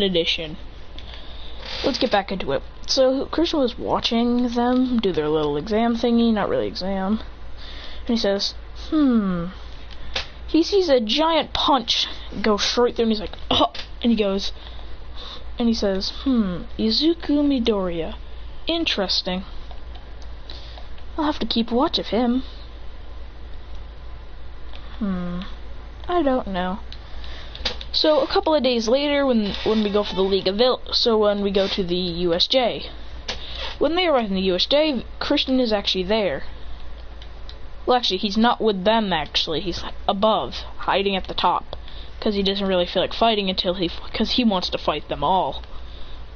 edition. Let's get back into it. So Christian was watching them do their little exam thingy, not really exam, and he says, he sees a giant punch go straight through, and he's like, oh, and he goes, and he says, Izuku Midoriya, interesting. I'll have to keep watch of him. I don't know. So a couple of days later, when we go for the League of when we go to the USJ, when they arrive in the USJ, Christian is actually there. Well, actually, he's not with them. Actually, he's above, hiding at the top, because he doesn't really feel like fighting because he wants to fight them all,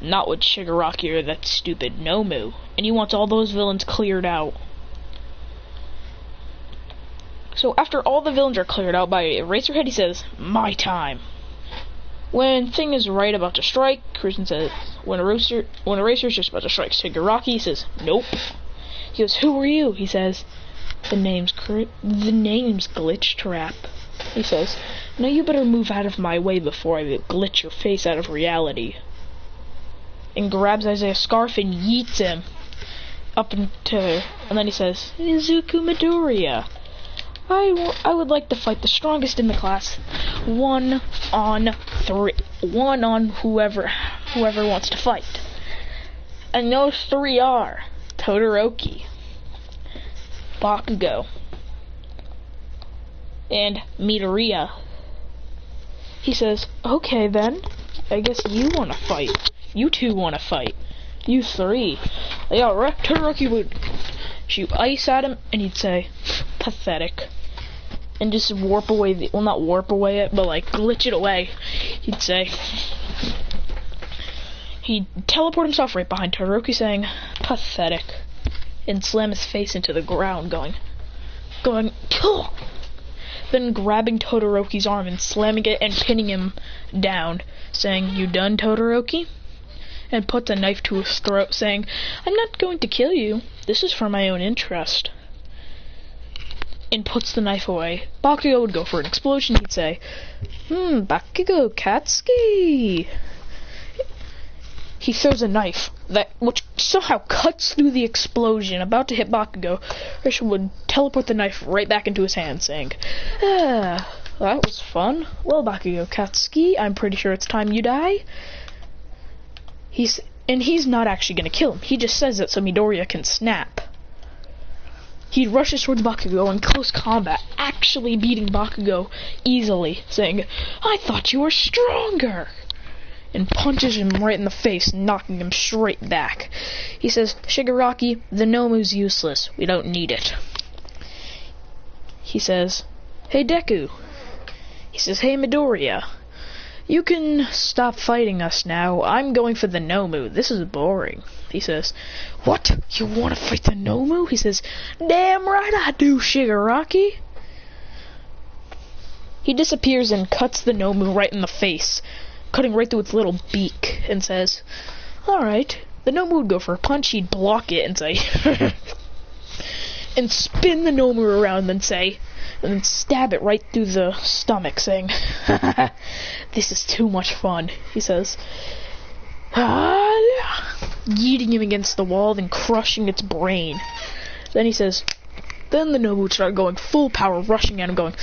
not with Shigaraki or that stupid Nomu, and he wants all those villains cleared out. So after all the villains are cleared out by Eraserhead, he says, "My time." When Thing is right about to strike, Christian says, when Eraser's just about to strike Shigaraki, he says, "Nope." He goes, "Who are you?" He says, The name's Glitch Trap." He says, "Now you better move out of my way before I glitch your face out of reality." And grabs Isaiah's scarf and yeets him up into, and then he says, "Izuku Midoriya, I would like to fight the strongest in the class, 1-on-3, one on whoever wants to fight. And those three are Todoroki, Bakugo, and Midoriya." He says, "Okay then, I guess you want to fight. You two want to fight. You three." Yeah, Todoroki would shoot ice at him, and he'd say, "Pathetic." And just warp away well, not warp away it, but like glitch it away. He'd say, he'd teleport himself right behind Todoroki saying, "Pathetic," and slam his face into the ground going, "Kill!" Then grabbing Todoroki's arm and slamming it and pinning him down, saying, "You done, Todoroki?" And puts a knife to his throat, saying, "I'm not going to kill you. This is for my own interest." And puts the knife away. Bakugo would go for an explosion. He'd say, "Bakugo Katsuki." He throws a knife which somehow cuts through the explosion, about to hit Bakugo. Christian would teleport the knife right back into his hand, saying, "That was fun. Well, Bakugo Katsuki, I'm pretty sure it's time you die." He's not actually going to kill him. He just says it so Midoriya can snap. He rushes towards Bakugo in close combat, actually beating Bakugo easily, saying, "I thought you were stronger!" And punches him right in the face, knocking him straight back. He says, "Shigaraki, the Nomu's useless. We don't need it." He says, "Hey Deku." He says, "Hey Midoriya. You can stop fighting us now. I'm going for the Nomu. This is boring." He says, "What? You want to fight the Nomu?" He says, "Damn right I do, Shigaraki." He disappears and cuts the Nomu right in the face, cutting right through its little beak, and says, "Alright." The Nomu would go for a punch, he'd block it and say, and spin the Nomu around and then stab it right through the stomach, saying, "This is too much fun," he says. Yeeting him against the wall, then crushing its brain. Then he says, then the Nobu would start going full power, rushing at him, going,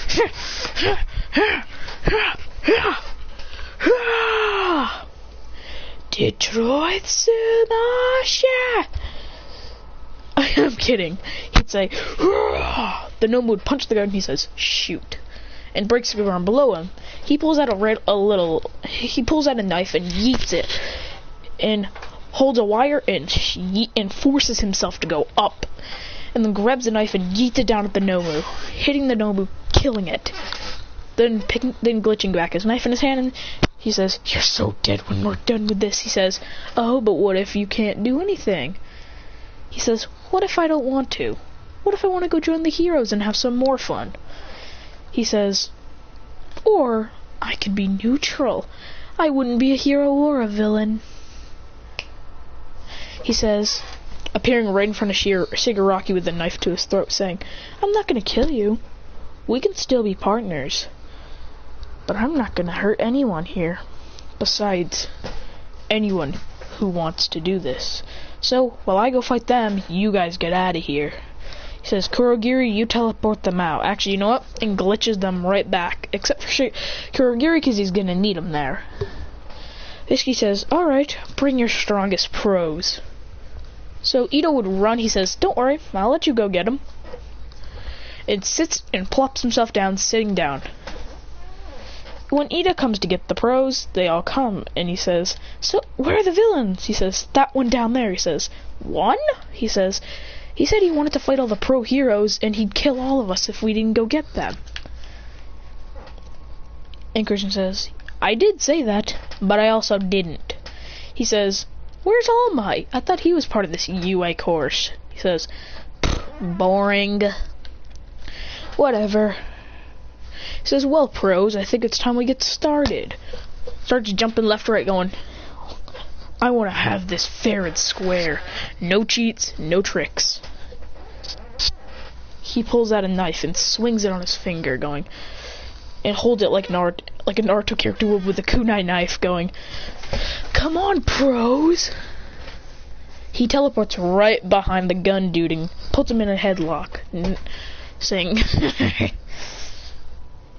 "Detroit Sumasha!" I'm kidding. He'd say, the Nomu would punch the guard and he says, "Shoot," and breaks the ground below him. He pulls out a knife and yeets it, and holds a wire and forces himself to go up, and then grabs a knife and yeets it down at the Nomu, hitting the Nomu, killing it. Then glitching back his knife in his hand, and he says, "You're so dead when we're done with this." He says, "Oh, but what if you can't do anything?" He says, "What if I don't want to? What if I want to go join the heroes and have some more fun?" He says, "Or I could be neutral. I wouldn't be a hero or a villain." He says, appearing right in front of Shigaraki with a knife to his throat, saying, "I'm not going to kill you. We can still be partners. But I'm not going to hurt anyone here. besides anyone who wants to do this. So, while I go fight them, you guys get out of here. He says, Kurogiri, you teleport them out. Actually, you know what? And glitches them right back. Except for Kurogiri, because he's gonna need them there. Ishiki says, alright, bring your strongest pros. So Ito would run. He says, don't worry, I'll let you go get him. And sits and plops himself down, sitting down. When Ida comes to get the pros, they all come, and he says, so, where are the villains? He says, that one down there. He says, one? He says, he said he wanted to fight all the pro heroes, and he'd kill all of us if we didn't go get them. And Christian says, I did say that, but I also didn't. He says, where's All Might? I thought he was part of this UA course. He says, boring. Whatever. He says, well, pros, I think it's time we get started. Starts jumping left, right, going, I want to have this fair and square. No cheats, no tricks. He pulls out a knife and swings it on his finger, going, and holds it like a Naruto character would with a kunai knife, going, come on, pros. He teleports right behind the gun dude and puts him in a headlock, saying,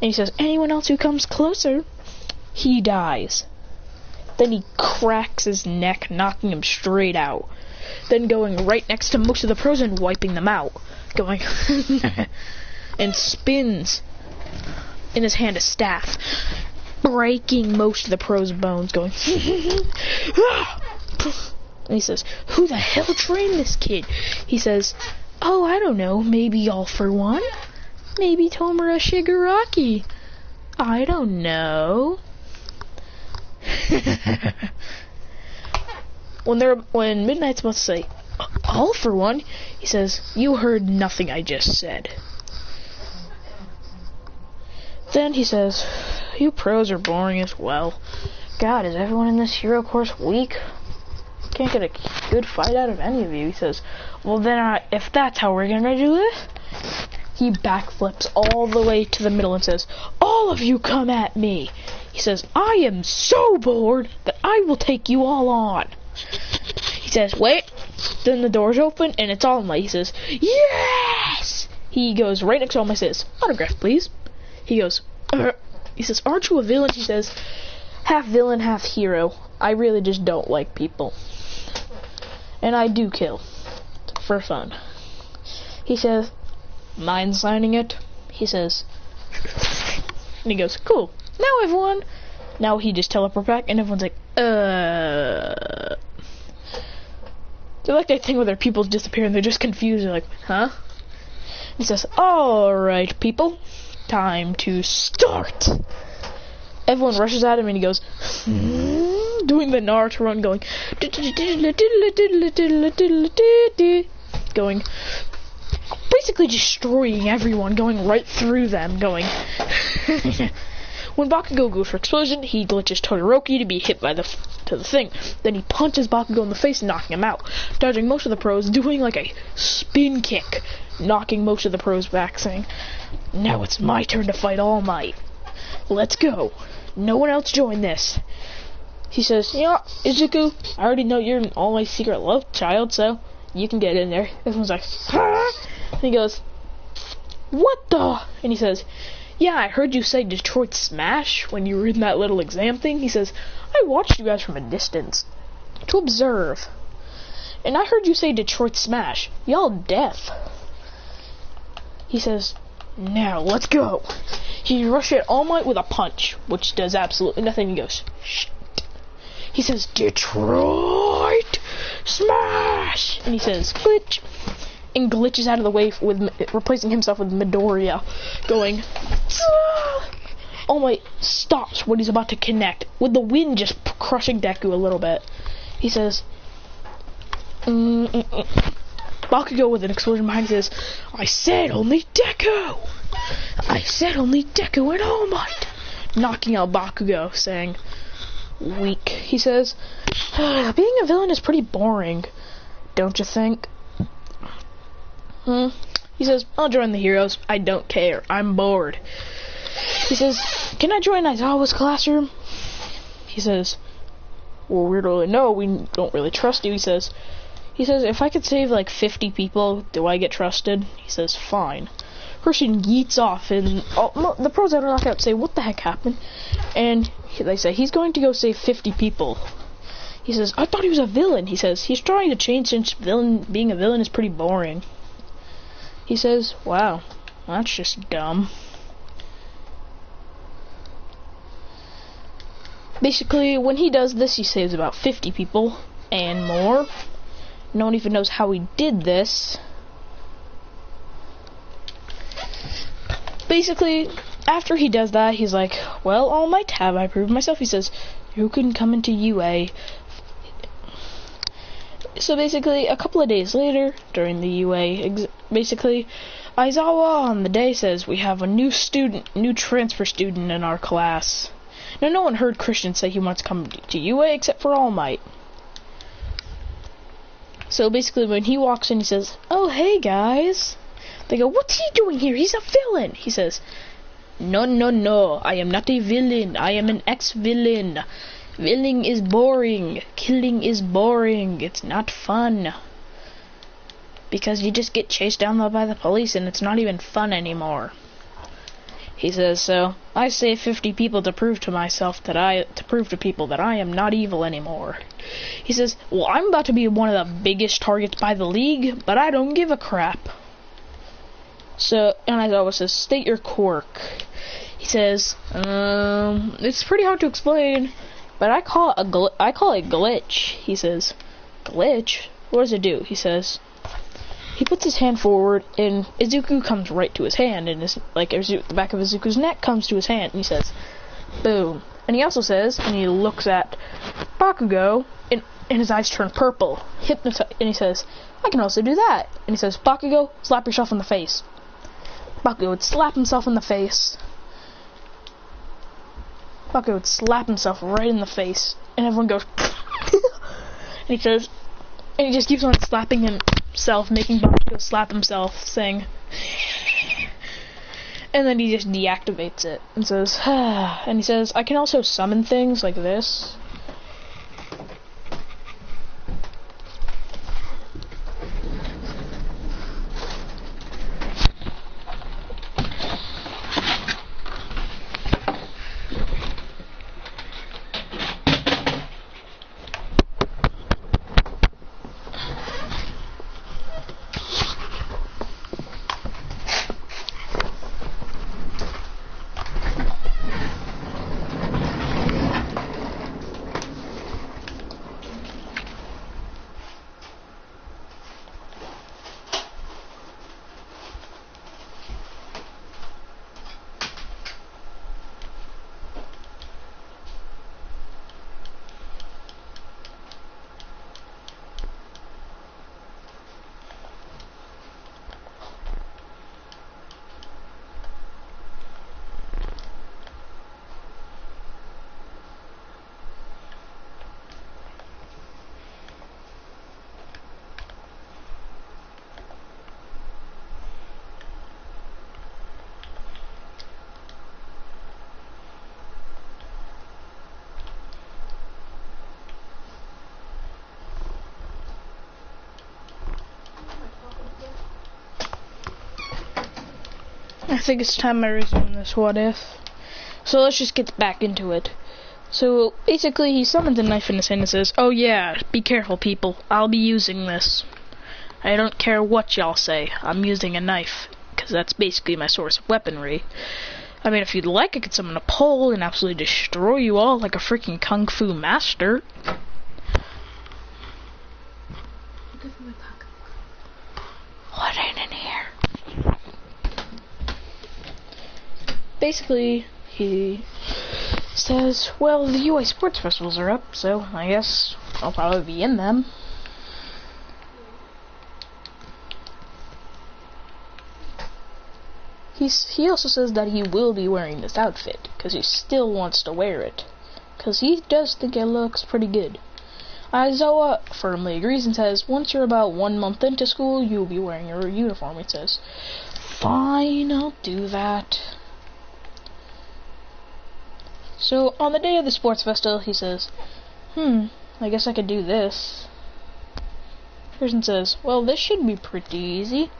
and he says, anyone else who comes closer, he dies. Then he cracks his neck, knocking him straight out. Then going right next to most of the pros and wiping them out. Going, and spins in his hand a staff, breaking most of the pros' bones, going, and he says, who the hell trained this kid? He says, oh, I don't know, maybe All For One? Maybe Tomura Shigaraki. I don't know. When Midnight's about to say, All For One, he says, you heard nothing I just said. Then he says, you pros are boring as well. God, is everyone in this hero course weak? Can't get a good fight out of any of you. He says, well then, if that's how we're gonna do this, he backflips all the way to the middle and says, all of you come at me. He says, I am so bored that I will take you all on. He says, wait. Then the doors open and it's All Might. He says, yes! He goes right next to All Might and says, autograph, please. He goes, he says, aren't you a villain? He says, half villain, half hero. I really just don't like people. And I do kill. For fun. He says, mind signing it? He says, and he goes, cool. Now everyone. Now he just teleports back and everyone's like, They're like that thing where their people disappear and they're just confused. They're like, huh? He says, alright people, time to start. Everyone rushes at him and he goes, doing the Naruto run, going, going, basically destroying everyone, going right through them, going. When Bakugo goes for explosion, he glitches Todoroki to be hit by the thing. Then he punches Bakugo in the face, knocking him out, dodging most of the pros, doing like a spin kick, knocking most of the pros back, saying, now it's my turn to fight All Might. Let's go. No one else join this. He says, yeah, Izuku, I already know you're an All Might secret love child, so you can get in there. Everyone's like, huh? And he goes, what the? And he says, yeah, I heard you say Detroit Smash when you were in that little exam thing. He says, I watched you guys from a distance to observe. And I heard you say Detroit Smash. Y'all deaf. He says, now let's go. He rushes at All Might with a punch, which does absolutely nothing. He goes, shit. He says, Detroit Smash. And he says, glitch. And glitches out of the way with replacing himself with Midoriya, going, ah! All Might stops when he's about to connect, with the wind just crushing Deku a little bit. He says, Bakugo with an explosion behind says, I said only Deku! I said only Deku and All Might! Knocking out Bakugo, saying, weak. He says, being a villain is pretty boring, don't you think? He says, I'll join the heroes. I don't care. I'm bored. He says, can I join Aizawa's classroom? he says, well, we don't really know. We don't really trust you. He says, if I could save like 50 people, do I get trusted? He says, fine. Person yeets off, and the pros that are knocked out say, what the heck happened? And they say, he's going to go save 50 people. He says, I thought he was a villain. He says, he's trying to change since being a villain is pretty boring. He says, wow, that's just dumb. Basically, when he does this, he saves about 50 people and more. No one even knows how he did this. Basically, after he does that, he's like, well, All Might, have I proved myself? He says, you can come into UA. So basically, a couple of days later, during the UA, basically, Aizawa on the day says, we have a new transfer student in our class. Now, no one heard Christian say he wants to come to UA except for All Might. So basically, when he walks in, he says, oh, hey, guys. They go, what's he doing here? He's a villain. He says, no, I am not a villain. I am an ex-villain. Villain is boring. Killing is boring. It's not fun. Because you just get chased down by the police and it's not even fun anymore. He says, so I saved 50 people to prove to myself to prove to people that I am not evil anymore. He says, well, I'm about to be one of the biggest targets by the league, but I don't give a crap. So, and I always says, state your quirk. He says, it's pretty hard to explain, but I call it glitch. He says, glitch? What does it do? He says, he puts his hand forward, and Izuku comes right to his hand, and the back of Izuku's neck comes to his hand, and he says, boom. And he also says, and he looks at Bakugo, and his eyes turn purple, and he says, I can also do that. And he says, Bakugo, slap yourself in the face. Bakugo would slap himself in the face. Bakugo would slap himself right in the face, and everyone goes, and he says, and he just keeps on slapping himself, making Bakugo slap himself, saying, and then he just deactivates it, and says, and he says, I can also summon things like this. I think it's time I resume this what if. So let's just get back into it. So basically he summons a knife in his hand and says, oh yeah, be careful people, I'll be using this. I don't care what y'all say, I'm using a knife, because that's basically my source of weaponry. I mean, if you'd like, I could summon a pole and absolutely destroy you all like a freaking kung fu master. What ain't in here? Basically, he says, well, the UA sports festivals are up, so I guess I'll probably be in them. He also says that he will be wearing this outfit, because he still wants to wear it, because he does think it looks pretty good. Aizawa firmly agrees and says, once you're about 1 month into school, you'll be wearing your uniform. He says, fine, I'll do that. So on the day of the sports festival, he says, I guess I could do this. Person says, well, this should be pretty easy.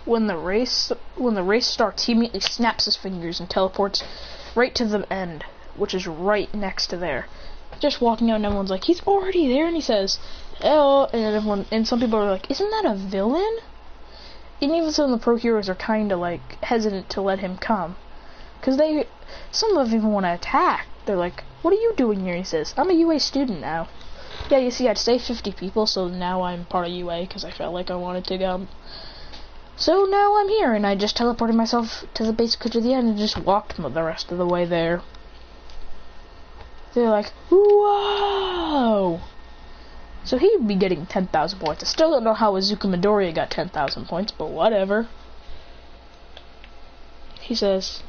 When the race starts, he immediately snaps his fingers and teleports right to the end, which is right next to there. Just walking out, and everyone's like, he's already there, and he says, oh, and some people are like, isn't that a villain? And even some of the pro heroes are kind of like hesitant to let him come, because some of them even want to attack. They're like, what are you doing here? He says, I'm a UA student now. Yeah, you see, I'd saved 50 people, so now I'm part of UA because I felt like I wanted to go. So now I'm here, and I just teleported myself to basically to the end and just walked the rest of the way there. They're like, whoa! So he'd be getting 10,000 points. I still don't know how Izuku Midoriya got 10,000 points, but whatever. He says,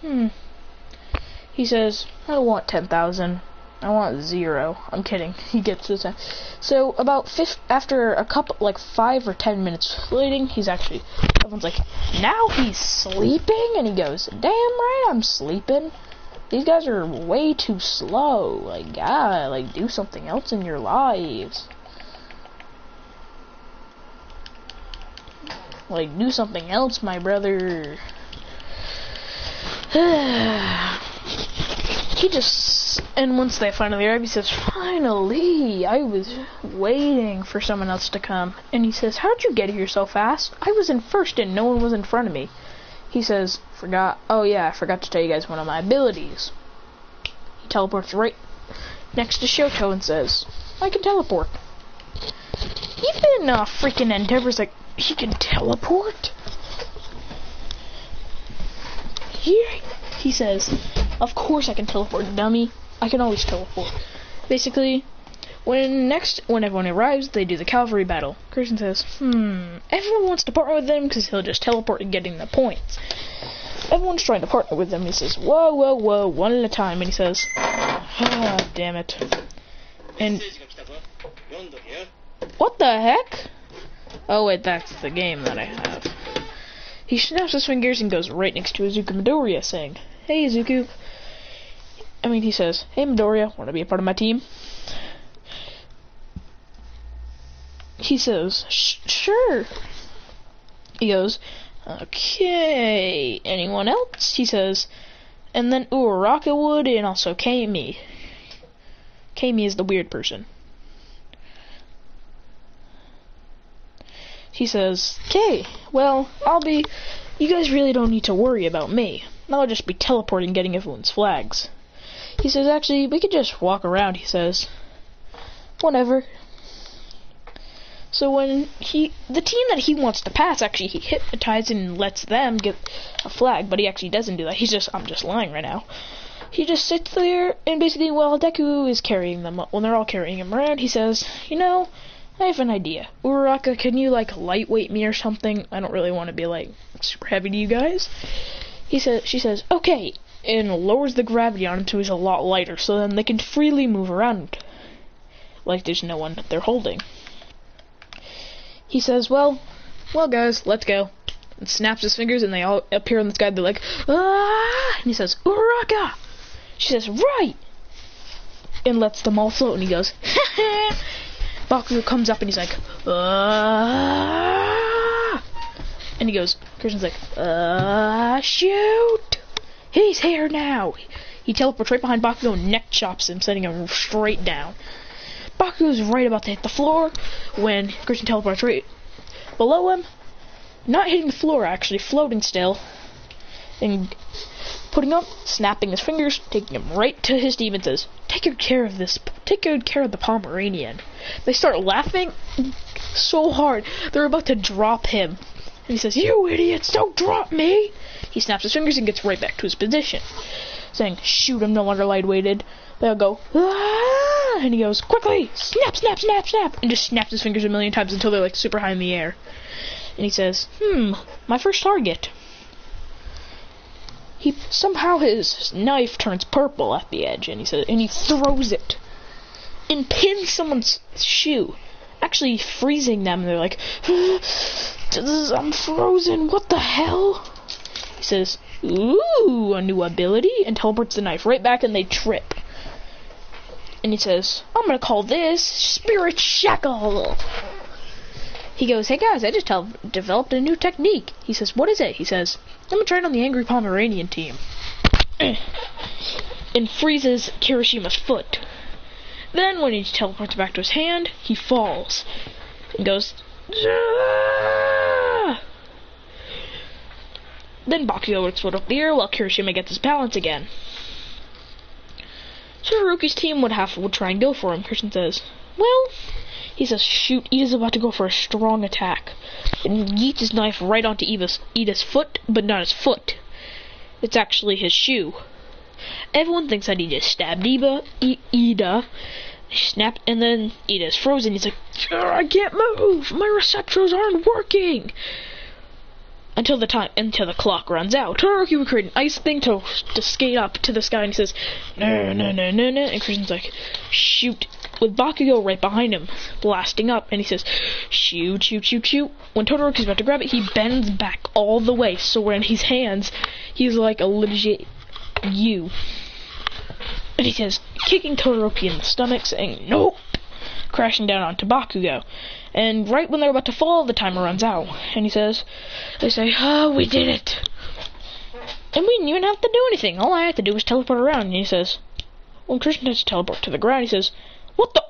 He says, I don't want 10,000. I want 0. I'm kidding. He gets this. So after a couple, like 5 or 10 minutes waiting, everyone's like, now he's sleeping? And he goes, damn right I'm sleeping. These guys are way too slow. Like, God, like, do something else in your lives. Like, do something else, my brother. And once they finally arrive, he says, finally, I was waiting for someone else to come. And he says, how'd you get here so fast? I was in first and no one was in front of me. He says, oh yeah, I forgot to tell you guys one of my abilities. He teleports right next to Shoto and says, I can teleport. Even freaking Endeavor's like, he can teleport? He says, of course I can teleport, dummy. I can always teleport. Basically, when everyone arrives, they do the cavalry battle. Christian says, everyone wants to partner with him because he'll just teleport and getting the points. Everyone's trying to partner with him. He says, whoa, whoa, whoa, one at a time. And he says, ah, damn it. And what the heck? Oh wait, that's the game that I have. He snaps his fingers and goes right next to Izuku Midoriya, saying, hey Izuku. He says, hey Midoriya, want to be a part of my team? He says, sure. He goes, okay, anyone else? He says, and then Uraraka would, and also Kami. Kami is the weird person. He says, okay, well, you guys really don't need to worry about me. I'll just be teleporting, getting everyone's flags. He says, actually, we could just walk around, he says. Whatever. So when the team that he wants to pass, actually, he hypnotizes and lets them get a flag, but he actually doesn't do that. I'm just lying right now. He just sits there, and basically, while Deku is carrying them, when they're all carrying him around, he says, I have an idea. Uraraka, can you, lightweight me or something? I don't really want to be, super heavy to you guys. She says, okay, and lowers the gravity on him so he's a lot lighter, so then they can freely move around. Like there's no one they're holding. He says, well, guys, let's go. And snaps his fingers, and they all appear in the sky. They're like, ah! And he says, Uraraka! She says, right! And lets them all float, and he goes, Bakugo comes up, and he's like, ah! And he goes, Christian's like, shoot! He's here now! He teleports right behind Bakugo and neck chops him, sending him straight down. Bakugo's right about to hit the floor when Christian teleports right below him. Not hitting the floor, actually, floating still. And putting up, snapping his fingers, taking him right to his team and says, take good care of the Pomeranian. They start laughing so hard, they're about to drop him. And he says, you idiots, don't drop me! He snaps his fingers and gets right back to his position, saying, shoot, I'm no longer lightweighted. They'll go, ah! And he goes, quickly, snap, snap, snap, snap, and just snaps his fingers a million times until they're super high in the air. And he says, my first target. Somehow his knife turns purple at the edge, and he throws it and pins someone's shoe, actually freezing them. And they're like, I'm frozen, what the hell? He says, ooh, a new ability, and teleports the knife right back, and they trip. And he says, I'm gonna call this Spirit Shackle. He goes, hey guys, I just developed a new technique. He says, what is it? He says, I'm gonna try it on the Angry Pomeranian team. And freezes Kirishima's foot. Then when he teleports back to his hand, he falls. And goes, Zah! Then Bakugo would explode up the air while Kirishima gets his balance again. Todoroki's team would try and go for him. Christian says, well, he says, shoot, Ida's about to go for a strong attack. And he yeets his knife right onto Ida's foot, but not his foot. It's actually his shoe. Everyone thinks that he just stabbed Ida. Snapped, and then Ida's frozen. He's like, I can't move. My receptors aren't working. Until the clock runs out. Todoroki would create an ice thing to skate up to the sky, and he says, no, no, no, no, no. And Christian's like, shoot. With Bakugo right behind him, blasting up, and he says, shoot, shoot, shoot, shoot. When Todoroki's about to grab it, he bends back all the way, so when his hands, he's like a legit U. And he says, kicking Todoroki in the stomach, saying, nope, crashing down onto Bakugo. And right when they're about to fall, the timer runs out. And they say, oh, we did it. And we didn't even have to do anything. All I had to do was teleport around. And he says, when Christian has to teleport to the ground, he says, what the?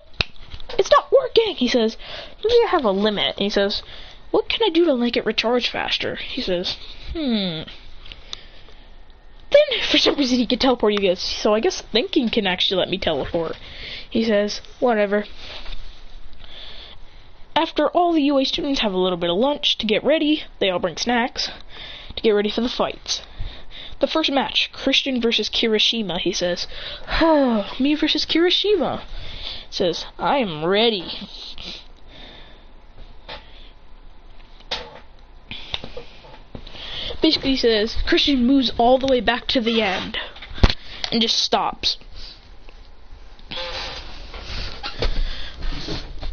It's not working! He says, maybe I have a limit. And he says, what can I do to make it recharge faster? He says, Then, for some reason, he can teleport you guys. So I guess thinking can actually let me teleport. He says, whatever. After all the UA students have a little bit of lunch to get ready, they all bring snacks to get ready for the fights. The first match, Christian versus Kirishima, he says. Oh, me versus Kirishima. He says, I am ready. Basically, he says, Christian moves all the way back to the end and just stops.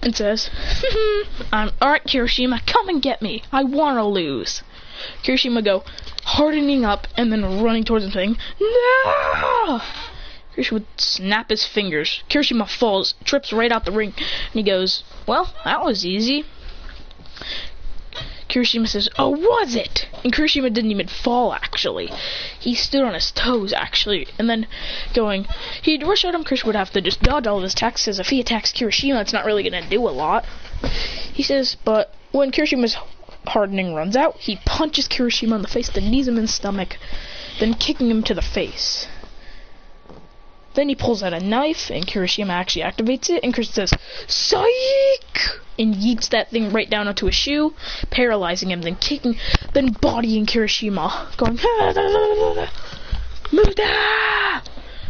And says, alright, Kirishima, come and get me. I want to lose. Kirishima go, hardening up and then running towards him saying, no! Kirishima would snap his fingers. Kirishima falls, trips right out the ring, and he goes, well, that was easy. Kirishima says, oh, was it? And Kirishima didn't even fall, actually. He stood on his toes, actually. And then he'd rush at him. Kirishima would have to just dodge all of his attacks. Says if he attacks Kirishima, it's not really going to do a lot. He says, but when Kirishima's hardening runs out, he punches Kirishima in the face, then knees him in the stomach, then kicking him to the face. Then he pulls out a knife, and Kirishima actually activates it, and Chris says, psych! And yeets that thing right down onto his shoe, paralyzing him, then bodying Kirishima, going, move that!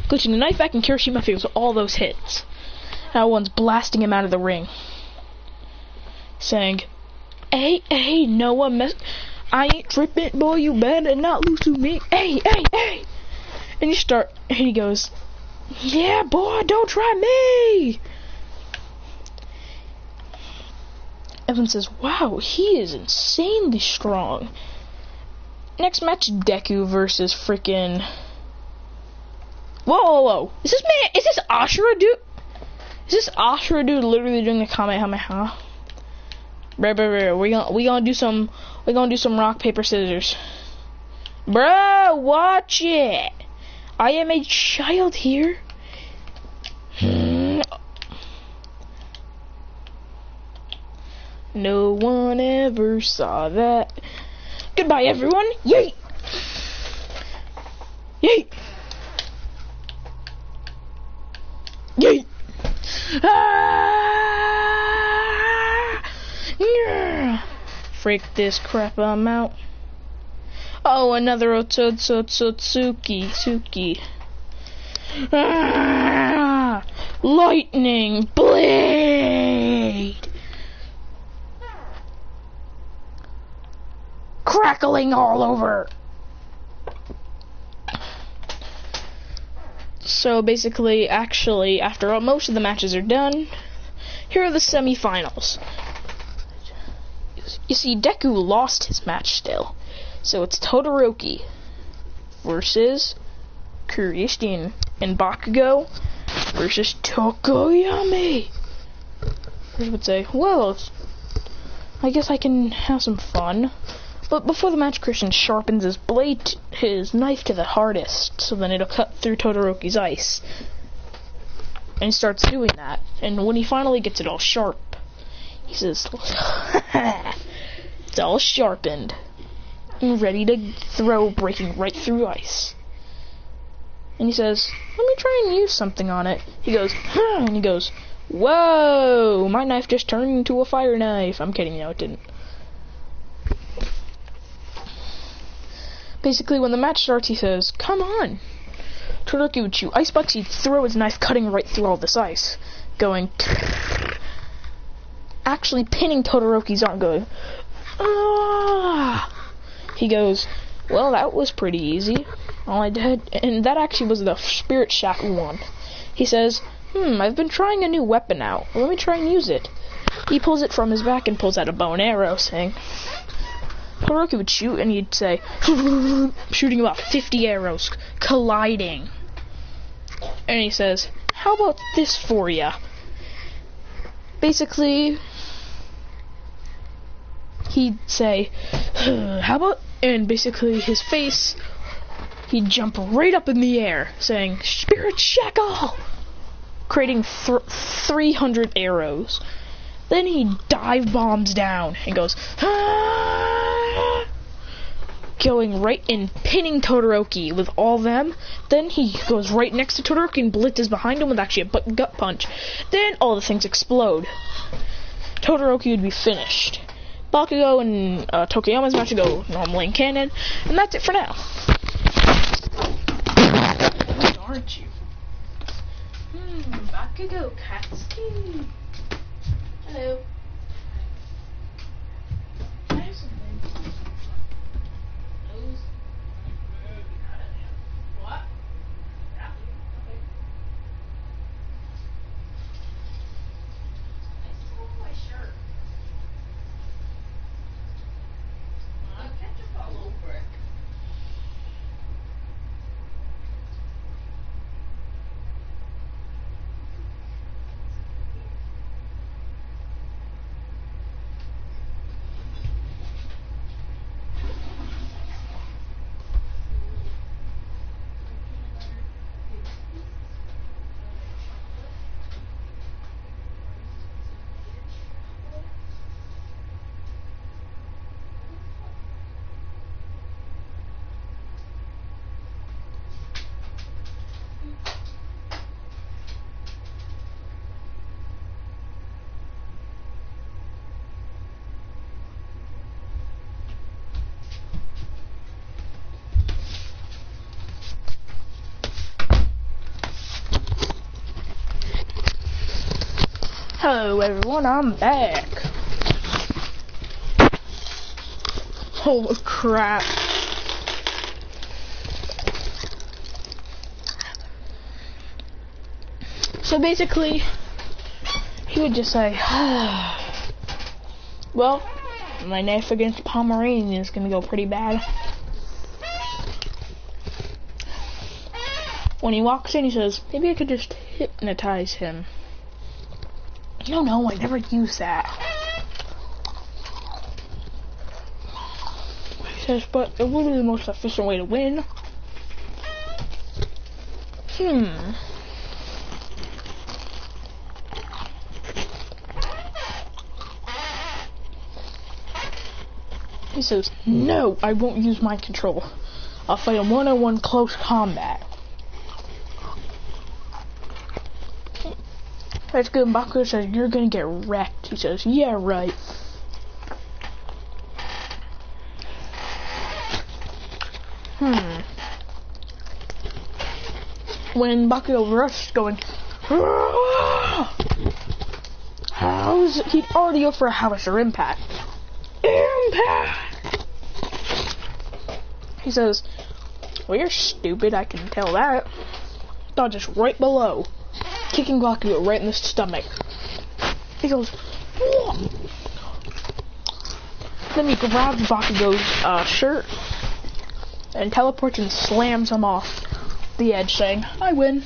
Glitching the knife back, and Kirishima feels all those hits. Now one's blasting him out of the ring, saying, hey, Noah, I ain't tripping, boy, you better not lose to me, hey! And he goes, yeah, boy, don't try me! Evan says, wow, he is insanely strong. Next match, Deku versus freaking... Whoa. Is this Ashura dude? Is this Ashura dude literally doing the Kamehameha? Bruh, we gonna do some rock, paper, scissors. Bruh, watch it! I am a child here. No one ever saw that. Goodbye, everyone. Yay! Yay! Yay! Ah! Yeah. Freak this crap, I'm out. Oh, another Otsutsuki. Ah! Lightning blade! Crackling all over! So basically, actually, after most of the matches are done, here are the semi-finals. You see, Deku lost his match still. So it's Todoroki versus Christian, and Bakugo versus Tokoyami. I would say, well, I guess I can have some fun. But before the match, Christian sharpens his knife to the hardest, so then it'll cut through Todoroki's ice. And he starts doing that. And when he finally gets it all sharp, he says, it's all sharpened and ready to throw, breaking right through ice. And he says, let me try and use something on it. He goes, and he goes, whoa, my knife just turned into a fire knife. I'm kidding, no, it didn't. Basically, when the match starts, he says, come on. Todoroki would shoot ice bucks, he'd throw his knife, cutting right through all this ice. Going, actually pinning Todoroki's arm, going, ah. He goes, well, that was pretty easy. All I did, and that actually was the Spirit Shack one. He says, I've been trying a new weapon out. Let me try and use it. He pulls it from his back and pulls out a bow and arrow, saying, Todoroki would shoot, and he'd say, shooting about 50 arrows, colliding. And he says, how about this for ya? Basically, he'd say, how about, and basically his face, he'd jump right up in the air, saying, Spirit Shackle! Creating 300 arrows. Then he dive bombs down and goes, ah! Going right and pinning Todoroki with all them. Then he goes right next to Todoroki and blitzes behind him with actually a gut punch. Then all the things explode. Todoroki would be finished. Bakugo and Tokoyama's match would go normally in canon, and that's it for now. What aren't you? Bakugo Katsuki. Hello. I have something. Nose. What? Yeah. Okay. I still want my shirt. Ketchup all over it. Hello everyone, I'm back. Holy crap. So basically, he would just say, well, my knife against Pomeranian is gonna go pretty bad. When he walks in, he says, maybe I could just hypnotize him. No, I never use that. He says, but it would be the most efficient way to win. He says, no, I won't use mind control. I'll fight him one-on-one close combat. That's good. Bakugo says, you're gonna get wrecked. He says, yeah, right. When Bakugo rushed, going, he'd already go for a Howitzer impact. Impact! He says, well, you're stupid, I can tell that. Dodges right below, kicking Bakugo right in the stomach. He goes, whoa. Then he grabs Bakugo's shirt and teleports and slams him off the edge, saying, I win.